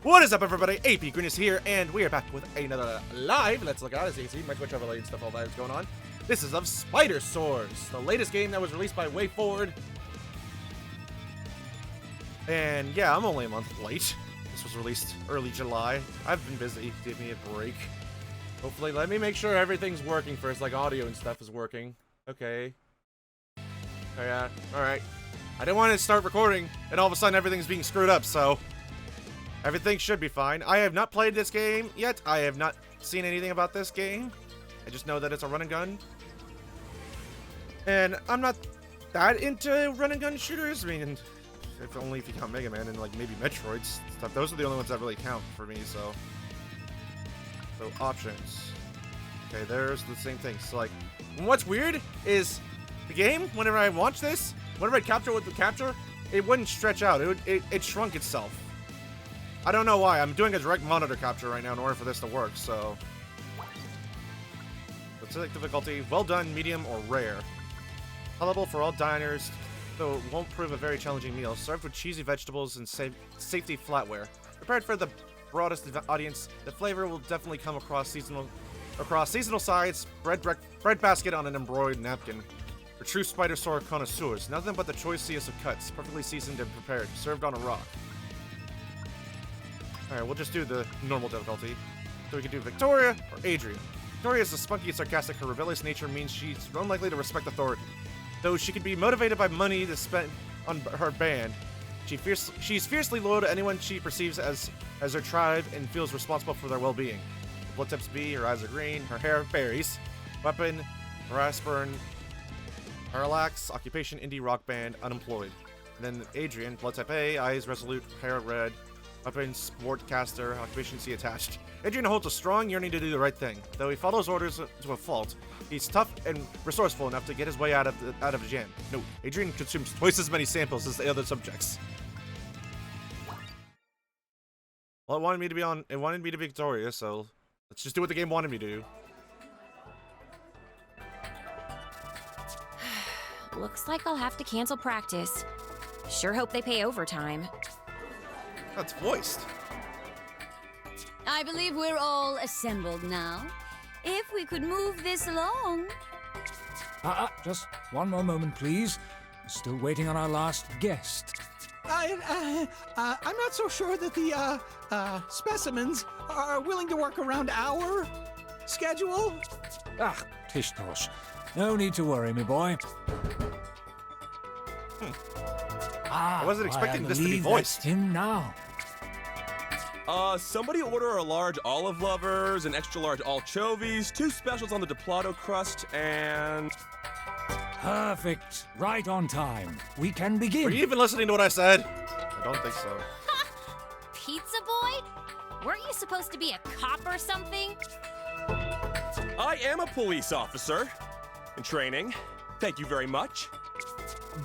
What is up, everybody? apgrenus here, and we are back with another live Let's Look Out. As you can see, my Twitch overlay and stuff, all that is going on. This is of Spidersaurs, the latest game that was released by WayForward. And yeah, I'm only a month late. This was released early July. I've been busy. Give me a break. Hopefully, let me make sure everything's working first, like audio and stuff is working. Okay. Oh yeah, alright. I didn't want to start recording, and all of a sudden everything's being screwed up, so everything should be fine. I have not played this game yet. I have not seen anything about this game. I just know that it's a run and gun. And I'm not that into run and gun shooters. I mean, if only if you count Mega Man and like maybe Metroids stuff. Those are the only ones that really count for me, so options. Okay, there's the same thing. So like, what's weird is the game, whenever I watch this, whenever I capture with the capture, it wouldn't stretch out. It shrunk itself. I don't know why. I'm doing a direct monitor capture right now in order for this to work, so let's select difficulty, well done, medium, or rare. Palatable for all diners, though it won't prove a very challenging meal. Served with cheesy vegetables and safety flatware. Prepared for the broadest audience, the flavor will definitely come across seasonal sides, bread basket on an embroidered napkin. For true Spidersaur connoisseurs, nothing but the choicest of cuts, perfectly seasoned and prepared, served on a rock. Alright, we'll just do the normal difficulty. So we can do Victoria or Adrian. Victoria is a spunky and sarcastic. Her rebellious nature means she's unlikely to respect authority. Though she can be motivated by money to spend on her band, she's fiercely loyal to anyone she perceives as her tribe and feels responsible for their well-being. Her blood type's B, her eyes are green, her hair berries. Weapon, Raspburn, Parallax, occupation, indie rock band, unemployed. And then Adrian, blood type A, eyes resolute, hair red. Weapon, sportcaster, occupation C attached. Adrian holds a strong yearning to do the right thing. Though he follows orders to a fault, he's tough and resourceful enough to get his way out of the jam. No, Adrian consumes twice as many samples as the other subjects. Well, it wanted me to be Victoria, so let's just do what the game wanted me to do. Looks like I'll have to cancel practice. Sure hope they pay overtime. That's voiced. I believe we're all assembled now. If we could move this along. Just one more moment, please. Still waiting on our last guest. I'm not so sure that the specimens are willing to work around our schedule. Tish tosh. No need to worry, me boy. I wasn't expecting this to be voiced. That's him now. Somebody order a large olive lovers, an extra large anchovies, 2 specials on the Diplato crust, and... Perfect. Right on time. We can begin. Were you even listening to what I said? I don't think so. Pizza boy? Weren't you supposed to be a cop or something? I am a police officer in training. Thank you very much.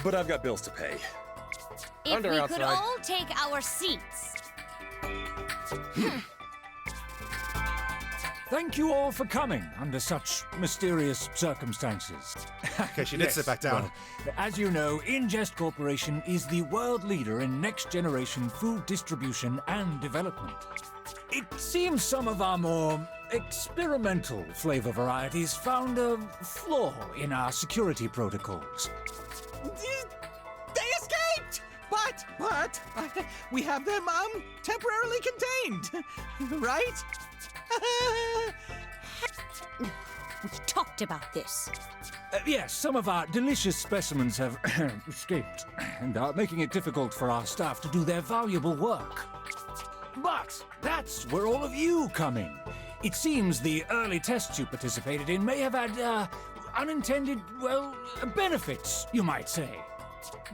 But I've got bills to pay. If Thunder we outside. could all take our seats. Thank you all for coming under such mysterious circumstances. Okay, she did sit back down. Well, as you know, Ingest Corporation is the world leader in next-generation food distribution and development. It seems some of our more experimental flavor varieties found a flaw in our security protocols. They escaped! But we have them temporarily contained, right? We talked about this. Yes, some of our delicious specimens have escaped and are making it difficult for our staff to do their valuable work. But that's where all of you come in. It seems the early tests you participated in may have had unintended, well, benefits, you might say.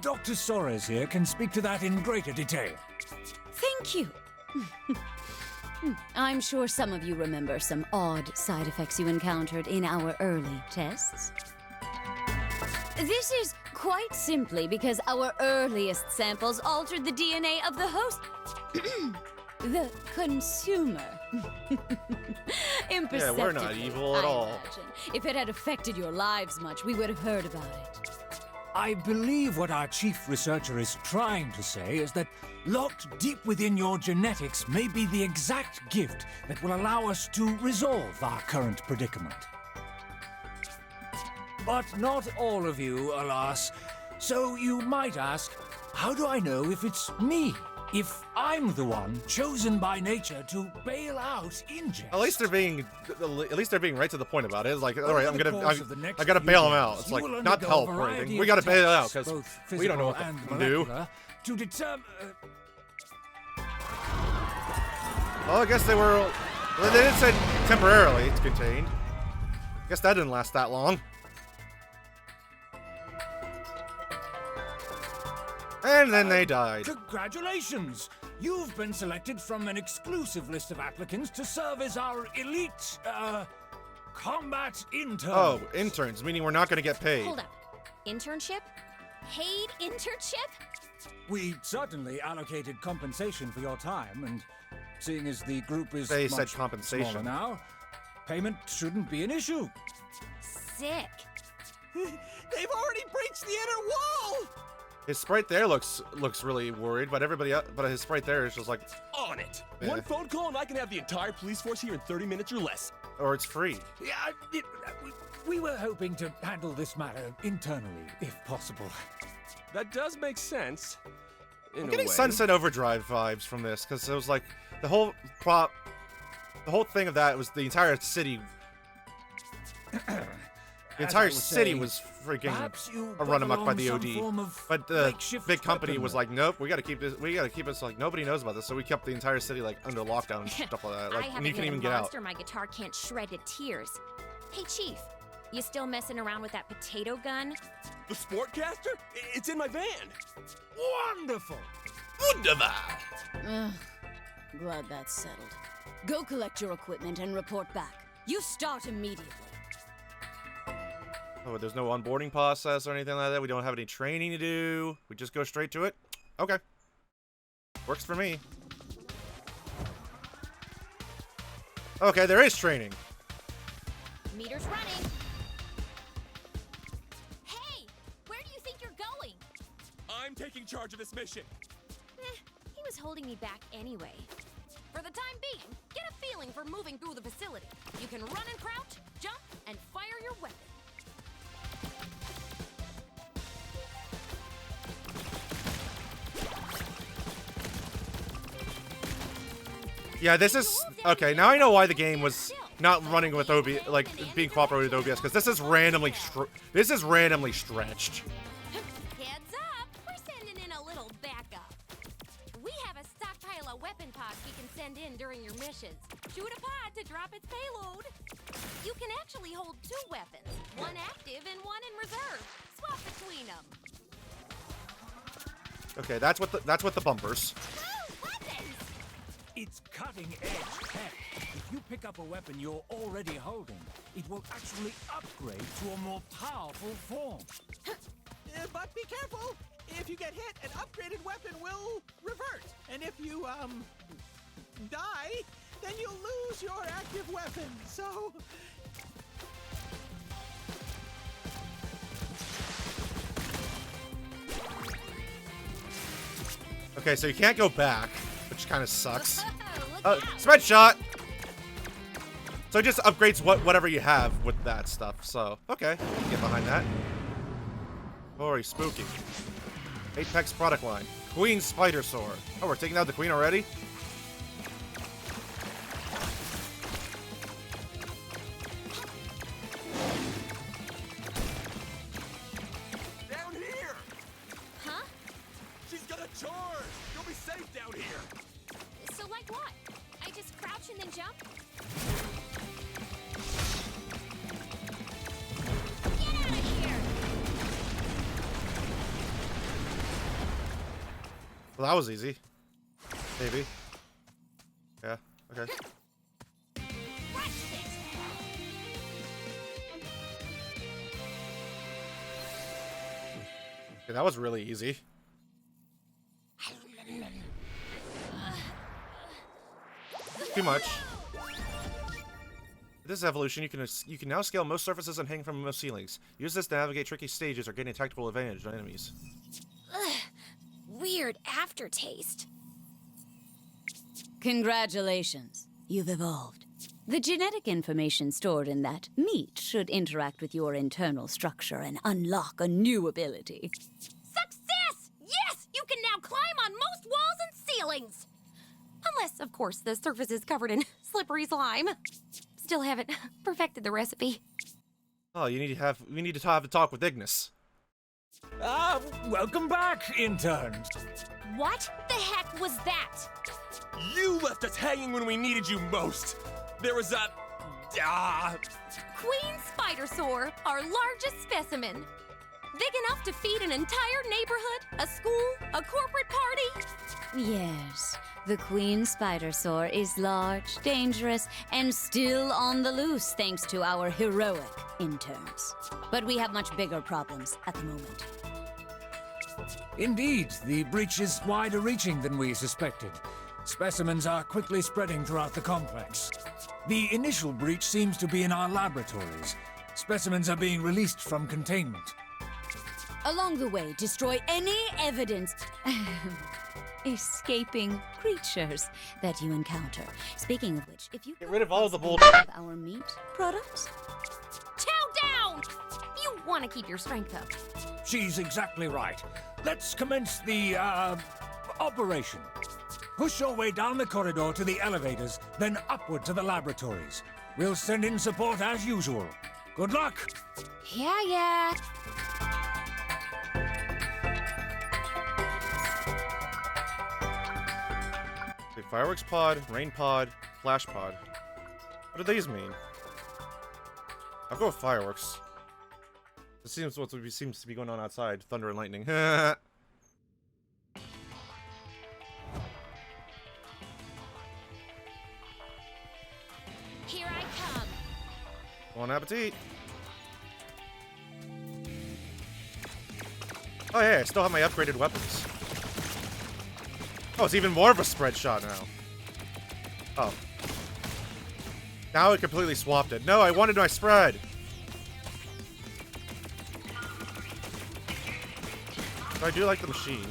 Dr. Soares here can speak to that in greater detail. Thank you. I'm sure some of you remember some odd side effects you encountered in our early tests. This is quite simply because our earliest samples altered the DNA of the host. The consumer. Yeah, we're not evil at all. Imagine. If it had affected your lives much, we would have heard about it. I believe what our chief researcher is trying to say is that locked deep within your genetics may be the exact gift that will allow us to resolve our current predicament. But not all of you, alas. So you might ask, how do I know if it's me? If I'm the one chosen by nature to bail out injustice? At least they're being right to the point about it. It's like, all right, Over the course of the next I gotta few bail him years, out. It's you like will not undergo help a or variety anything. of We gotta bail out tests, because both we don't know physical what and to do. molecular, to determine. Well, I guess they were. Well, they didn't say temporarily it's contained. Guess that didn't last that long. And then they died. Congratulations! You've been selected from an exclusive list of applicants to serve as our elite, combat intern. Oh, interns, meaning we're not gonna get paid. Hold up. Internship? Paid internship? We certainly allocated compensation for your time, and seeing as the group is They much said compensation. smaller now, payment shouldn't be an issue. Sick. They've already breached the inner wall! His sprite there looks really worried, but everybody else, but his sprite there is just like, On it! Yeah. One phone call and I can have the entire police force here in 30 minutes or less. or it's free. Yeah, we were hoping to handle this matter internally, if possible. That does make sense. I'm getting Sunset Overdrive vibes from this because it was like the whole thing of that was the entire city. The As entire I was city saying, was freaking perhaps you a run amok by brought the along OD. some form of But the makeshift big company was weaponry. like, nope, we gotta keep this. We gotta keep us like nobody knows about this. So we kept the entire city like under lockdown and stuff like that. I Like, haven't and you can't met even a get out. monster my guitar can't shred to tears. Hey, Chief. You still messing around with that potato gun? The Sportcaster? It's in my van. Wonderful! Wunderbar. Ugh, glad that's settled. Go collect your equipment and report back. You start immediately. Oh, there's no onboarding process or anything like that. We don't have any training to do. We just go straight to it. Okay, works for me. Okay, there is training. Meter's running. Hey! Where do you think you're going? I'm taking charge of this mission. He was holding me back anyway. For the time being, get a feeling for moving through the facility. You can run and crouch, jump, and fire your weapon. Yeah, this is okay. Now I know why the game was not running with OBS, like being cooperative with OBS, because this is randomly stretched. Heads up, we're sending in a little backup. We have a stockpile of weapon pods we can send in during your missions. Shoot a pod to drop its payload. You can actually hold 2 weapons, one active and one in reserve. Swap between them. Okay, that's what the bumpers. Oh, weapons! It's cutting-edge tech. If you pick up a weapon you're already holding, it will actually upgrade to a more powerful form. But be careful! If you get hit, an upgraded weapon will revert. And if you, die, then you'll lose your active weapon. So... Okay, so you can't go back, which kind of sucks. Look out. Spread shot. So it just upgrades whatever you have with that stuff. So okay, get behind that. Very spooky. Apex product line. Queen Spidersaurs. Oh, we're taking out the queen already? Down here! Huh? She's gonna charge! You'll be safe down here! So like what? I just crouch and then jump? Get out of here! Well, that was easy. Maybe. Yeah, okay. Watch this! Okay, that was really easy. Too much. With this evolution, you can now scale most surfaces and hang from most ceilings. Use this to navigate tricky stages or gain a tactical advantage on enemies. Ugh, weird aftertaste. Congratulations, you've evolved. The genetic information stored in that meat should interact with your internal structure and unlock a new ability. Success! Yes! You can now climb on most walls and ceilings! Unless, of course, the surface is covered in slippery slime. Still haven't perfected the recipe. Oh, we need to have a talk with Ignis. Welcome back, interns. What the heck was that? You left us hanging when we needed you most. There was a... Queen Spidersaurs, our largest specimen. Big enough to feed an entire neighborhood, a school, a corporate party. Yes, the Queen Spidersaurs is large, dangerous, and still on the loose thanks to our heroic interns. But we have much bigger problems at the moment. Indeed, the breach is wider reaching than we suspected. Specimens are quickly spreading throughout the complex. The initial breach seems to be in our laboratories. Specimens are being released from containment. Along the way, destroy any evidence escaping creatures that you encounter. Speaking of which, if you Get rid of all the bull bullshit. of our meat products, Chow down! You want to keep your strength up. She's exactly right. Let's commence the, operation. Push your way down the corridor to the elevators, then upward to the laboratories. We'll send in support as usual. Good luck! Yeah. Okay, fireworks pod, rain pod, flash pod. What do these mean? I'll go with fireworks. This seems what seems to be going on outside. Thunder and lightning. Here I come. Bon appetit! Oh yeah, I still have my upgraded weapons. Oh, it's even more of a spread shot now. Oh. Now it completely swapped it. No, I wanted my spread! So I do like the machine.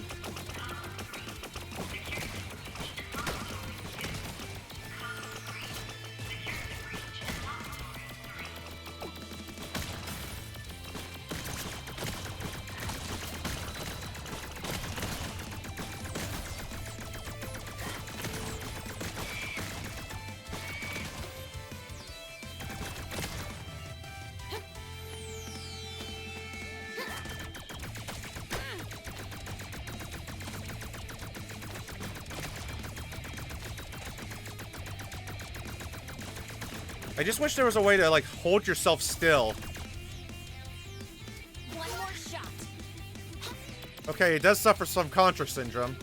I just wish there was a way to, like, hold yourself still. One more shot. Okay, it does suffer some Contra syndrome.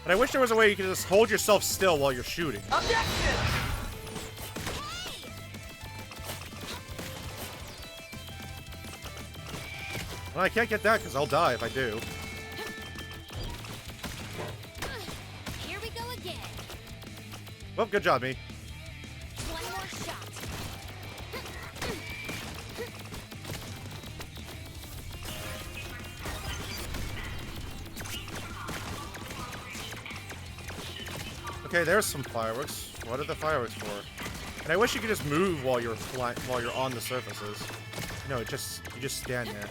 But I wish there was a way you could just hold yourself still while you're shooting. Well, I can't get that because I'll die if I do. Here we go again. Well, good job, me. One more shot. Okay, there's some fireworks. What are the fireworks for? And I wish you could just move while you're on the surfaces. No, you just stand there.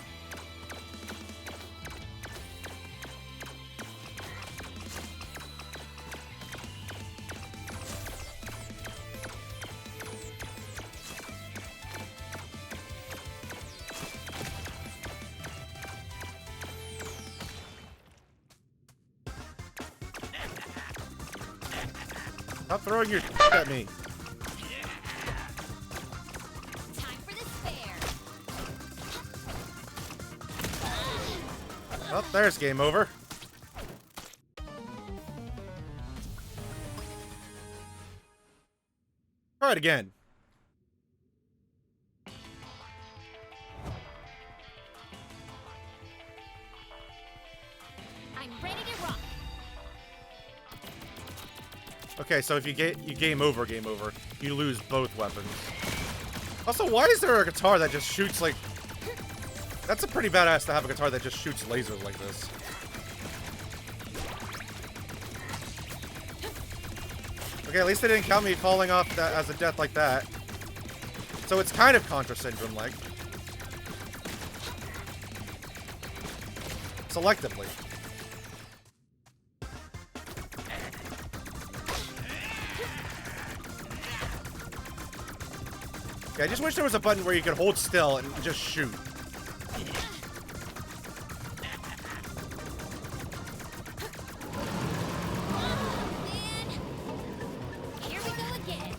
Stop throwing your at me. Time for the spare. Oh, there's game over. Try it again. Okay, so if you game over. You lose both weapons. Also, why is there a guitar that just shoots like... That's a pretty badass to have a guitar that just shoots lasers like this. Okay, at least they didn't count me falling off that as a death like that. So it's kind of Contra syndrome-like. Selectively. I just wish there was a button where you could hold still and just shoot. Here we go again.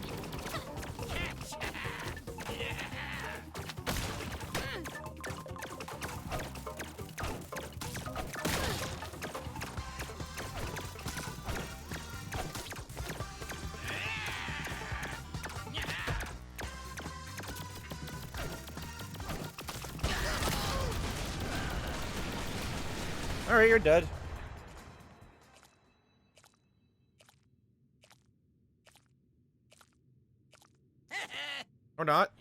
Alright, you're dead. Or not.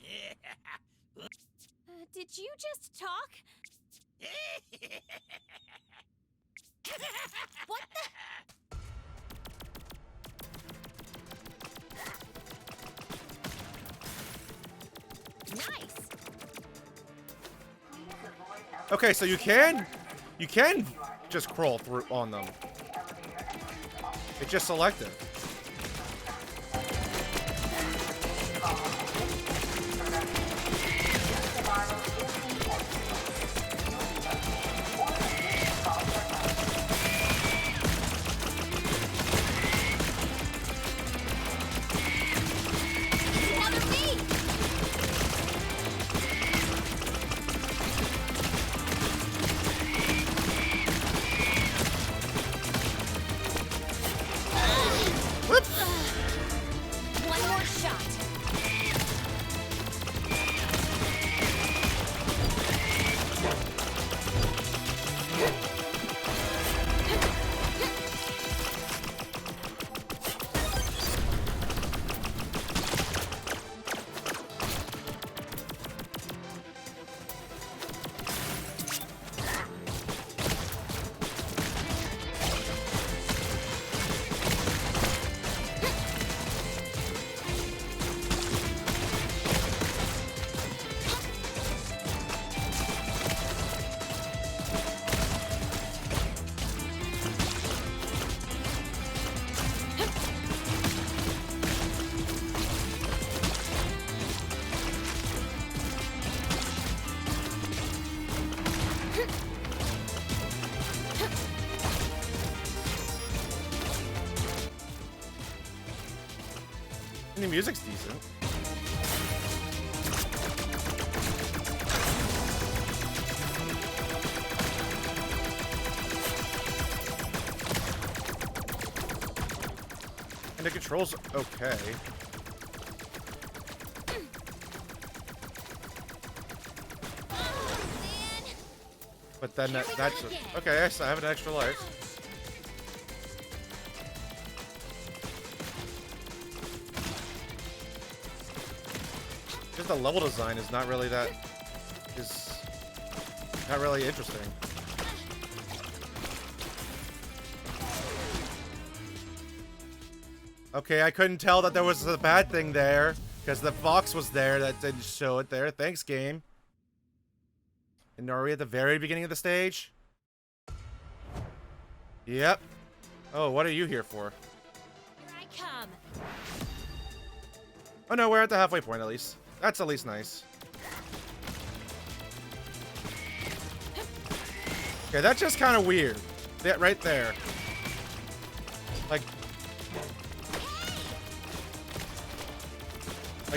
Did you just talk? What the? Nice. Okay, so you can just crawl through on them. It's just selective. Another beat. One more shot. And the music's decent. And the controls okay. But then that's okay. I have an extra life. Just the level design is not really not really interesting. Okay, I couldn't tell that there was a bad thing there because the fox was there that didn't show it there. Thanks, game. And are we at the very beginning of the stage? Yep. Oh, what are you here for? Here I come. Oh no, we're at the halfway point at least. That's at least nice. Okay, that's just kind of weird. That right there. Like,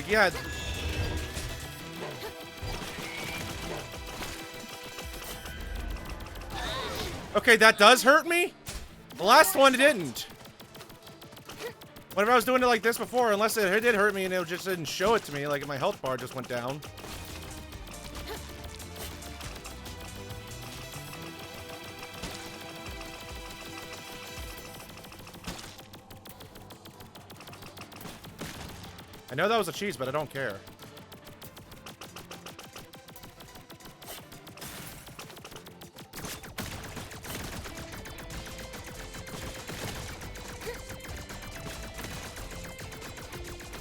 yeah. Okay, that does hurt me? The last one didn't. Whenever I was doing it like this before, unless it did hurt me and it just didn't show it to me, like my health bar just went down. I know that was a cheese, but I don't care.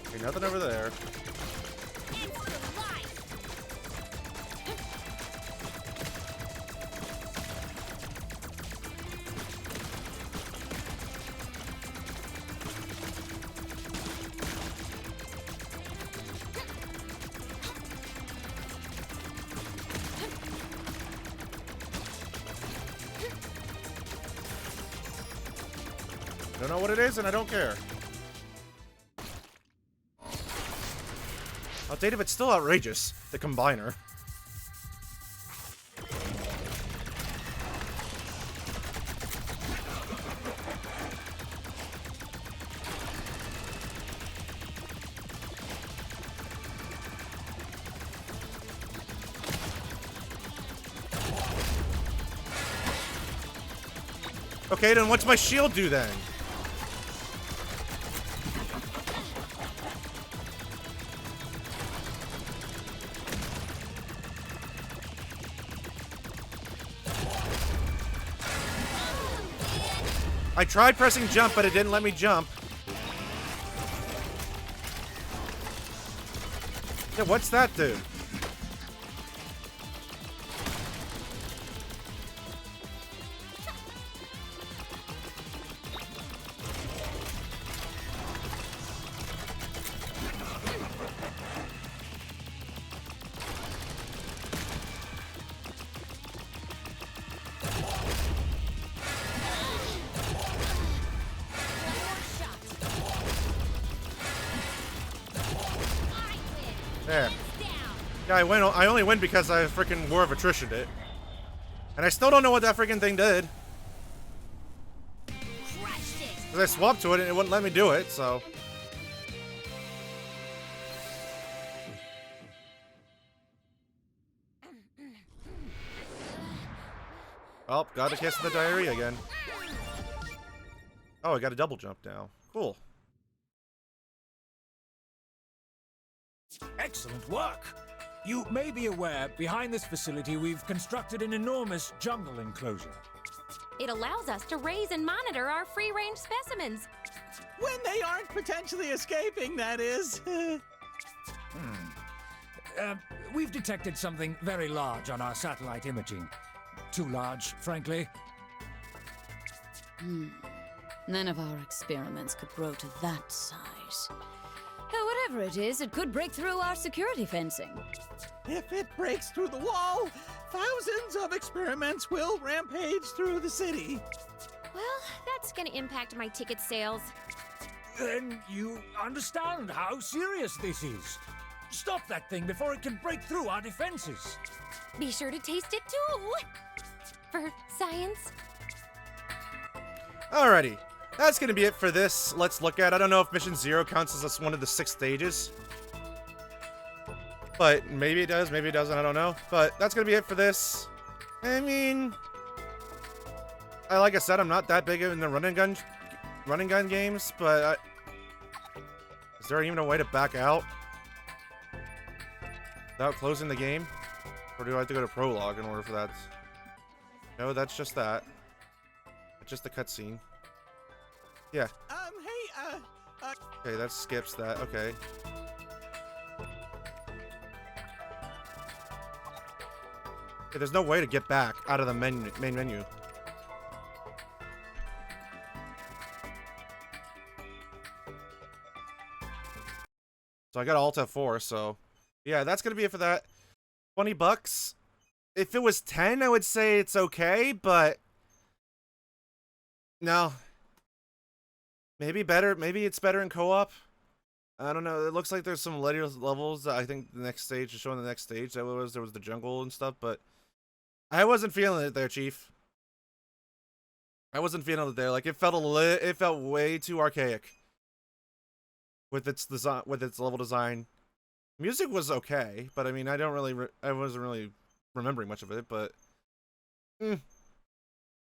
Okay, nothing over there. Don't know what it is, and I don't care. Oh, Data, it's still outrageous. The combiner. Okay, then what's my shield do then? I tried pressing jump, but it didn't let me jump. Yeah, what's that do? There. Yeah, I only win because I freaking War of Attrition it. And I still don't know what that freaking thing did. Because I swapped to it and it wouldn't let me do it, so. Oh, got a case of the diarrhea again. Oh, I got a double jump now. Cool. Excellent work! You may be aware, behind this facility we've constructed an enormous jungle enclosure. It allows us to raise and monitor our free-range specimens. When they aren't potentially escaping, that is. We've detected something very large on our satellite imaging. Too large, frankly. None of our experiments could grow to that size. Whatever it is, it could break through our security fencing. If it breaks through the wall, thousands of experiments will rampage through the city. Well, that's gonna impact my ticket sales. Then you understand how serious this is. Stop that thing before it can break through our defenses. Be sure to taste it too! For science. Alrighty. That's gonna be it for this. Let's look at. I don't know if Mission 0 counts as one of the 6 stages. But maybe it does, maybe it doesn't, I don't know. But that's gonna be it for this. I mean, like I said, I'm not that big in the running gun games, but is there even a way to back out without closing the game? Or do I have to go to prologue in order for that? No, that's just that. It's just the cutscene. Yeah. Hey, Okay, that skips that. Okay. Okay, there's no way to get back out of the main menu. So I got Alt F4, so yeah, that's gonna be it for that. $20. If it was 10, I would say it's okay, but no. Maybe better. Maybe it's better in co-op. I don't know. It looks like there's some later levels. I think the next stage is showing the next stage. There was the jungle and stuff, but I wasn't feeling it there, Chief. I wasn't feeling it there. Like it felt way too archaic with its design, with its level design. Music was okay, but I mean, I wasn't really remembering much of it. But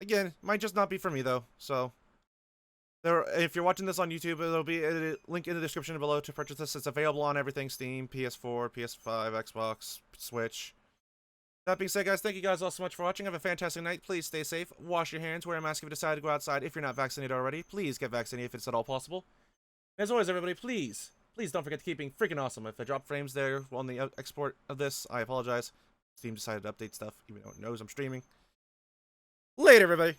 again, might just not be for me though. So. If you're watching this on YouTube, there'll be a link in the description below to purchase this. It's available on everything: Steam, PS4, PS5, Xbox, Switch. That being said, guys, thank you guys all so much for watching. Have a fantastic night. Please stay safe. Wash your hands. Wear a mask if you decide to go outside. If you're not vaccinated already, please get vaccinated if it's at all possible. As always, everybody, please don't forget to keep being freaking awesome. If I drop frames there on the export of this, I apologize. Steam decided to update stuff, even though it knows I'm streaming. Later, everybody.